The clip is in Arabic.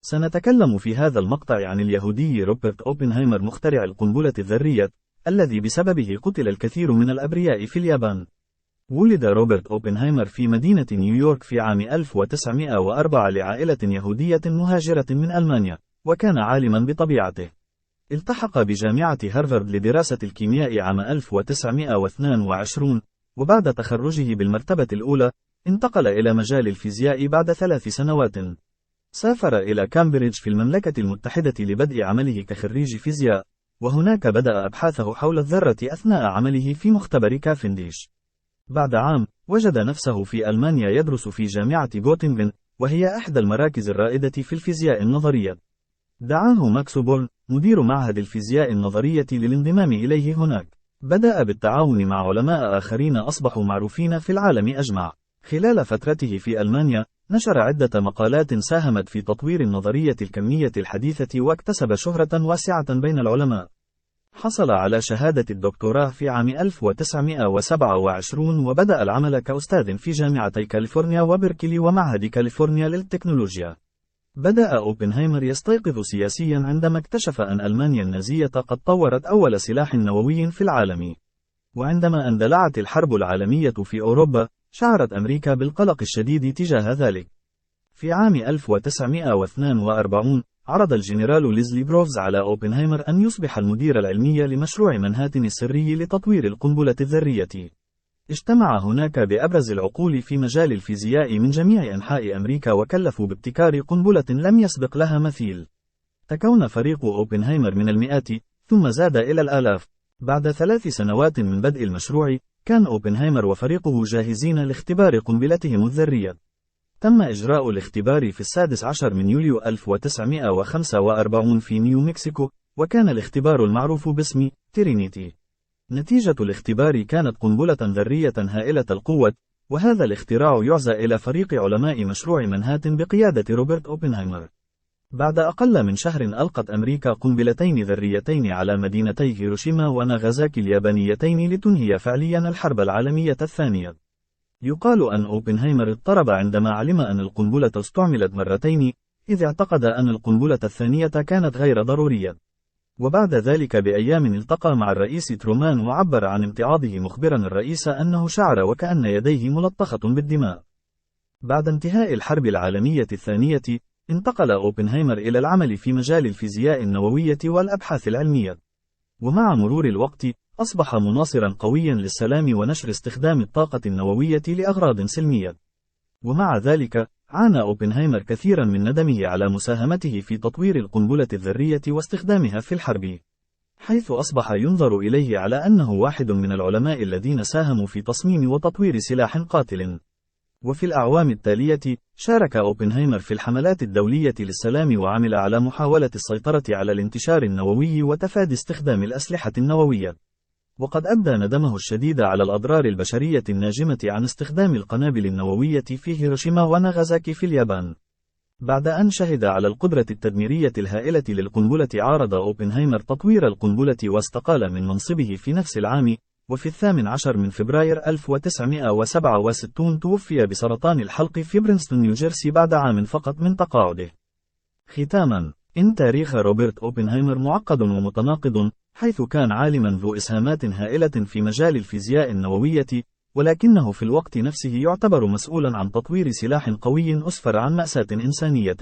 سنتكلم في هذا المقطع عن اليهودي روبرت أوبنهايمر مخترع القنبلة الذرية، الذي بسببه قتل الكثير من الأبرياء في اليابان. ولد روبرت أوبنهايمر في مدينة نيويورك في عام 1904 لعائلة يهودية مهاجرة من ألمانيا، وكان عالما بطبيعته. التحق بجامعة هارفارد لدراسة الكيمياء عام 1922، وبعد تخرجه بالمرتبة الأولى، انتقل إلى مجال الفيزياء بعد 3 سنوات. سافر إلى كامبريدج في المملكة المتحدة لبدء عمله كخريج فيزياء، وهناك بدأ أبحاثه حول الذرة أثناء عمله في مختبر كافنديش. بعد عام، وجد نفسه في ألمانيا يدرس في جامعة غوتنغن، وهي إحدى المراكز الرائدة في الفيزياء النظرية. دعاه ماكس بورن، مدير معهد الفيزياء النظرية للانضمام إليه هناك. بدأ بالتعاون مع علماء آخرين أصبحوا معروفين في العالم أجمع. خلال فترته في ألمانيا، نشر عدة مقالات ساهمت في تطوير النظرية الكمية الحديثة واكتسب شهرة واسعة بين العلماء. حصل على شهادة الدكتوراه في عام 1927، وبدأ العمل كأستاذ في جامعتي كاليفورنيا وبركلي ومعهد كاليفورنيا للتكنولوجيا. بدأ أوبنهايمر يستيقظ سياسيا عندما اكتشف أن ألمانيا النازية قد طورت أول سلاح نووي في العالم. وعندما اندلعت الحرب العالمية في أوروبا، شعرت أمريكا بالقلق الشديد تجاه ذلك. في عام 1942، عرض الجنرال ليزلي بروفز على أوبنهايمر أن يصبح المدير العلمي لمشروع مانهاتن السري لتطوير القنبلة الذرية. اجتمع هناك بأبرز العقول في مجال الفيزياء من جميع أنحاء أمريكا، وكلفوا بابتكار قنبلة لم يسبق لها مثيل. تكون فريق أوبنهايمر من المئات، ثم زاد إلى الآلاف. بعد 3 سنوات من بدء المشروع، كان أوبنهايمر وفريقه جاهزين لاختبار قنبلتهم الذرية. تم إجراء الاختبار في 16 من يوليو 1945 في نيو مكسيكو، وكان الاختبار المعروف باسم ترينيتي. نتيجة الاختبار كانت قنبلة ذرية هائلة القوة، وهذا الاختراع يعزى إلى فريق علماء مشروع مانهاتن بقيادة روبرت أوبنهايمر. بعد أقل من شهر، ألقت أمريكا قنبلتين ذريتين على مدينتي هيروشيما وناغازاكي اليابانيتين لتنهي فعليا الحرب العالمية الثانية. يقال أن أوبنهايمر اضطرب عندما علم أن القنبلة استعملت مرتين، إذ اعتقد أن القنبلة الثانية كانت غير ضرورية. وبعد ذلك بأيام التقى مع الرئيس ترومان وعبر عن امتعاضه، مخبرا الرئيس أنه شعر وكأن يديه ملطخة بالدماء. بعد انتهاء الحرب العالمية الثانية، انتقل أوبنهايمر إلى العمل في مجال الفيزياء النووية والأبحاث العلمية. ومع مرور الوقت، أصبح مناصرا قويا للسلام ونشر استخدام الطاقة النووية لأغراض سلمية. ومع ذلك، عانى أوبنهايمر كثيرا من ندمه على مساهمته في تطوير القنبلة الذرية واستخدامها في الحرب، حيث أصبح ينظر إليه على أنه واحد من العلماء الذين ساهموا في تصميم وتطوير سلاح قاتل. وفي الأعوام التالية، شارك أوبنهايمر في الحملات الدولية للسلام، وعمل على محاولة السيطرة على الانتشار النووي وتفادي استخدام الأسلحة النووية. وقد أبدى ندمه الشديد على الأضرار البشرية الناجمة عن استخدام القنابل النووية في هيروشيما وناغازاكي في اليابان. بعد أن شهد على القدرة التدميرية الهائلة للقنبلة، عارض أوبنهايمر تطوير القنبلة واستقال من منصبه في نفس العام. وفي 18 من فبراير 1967 توفي بسرطان الحلق في برينستون نيوجيرسي بعد عام فقط من تقاعده. ختاما، إن تاريخ روبرت أوبنهايمر معقد ومتناقض، حيث كان عالما ذو إسهامات هائلة في مجال الفيزياء النووية، ولكنه في الوقت نفسه يعتبر مسؤولا عن تطوير سلاح قوي أسفر عن مأساة إنسانية.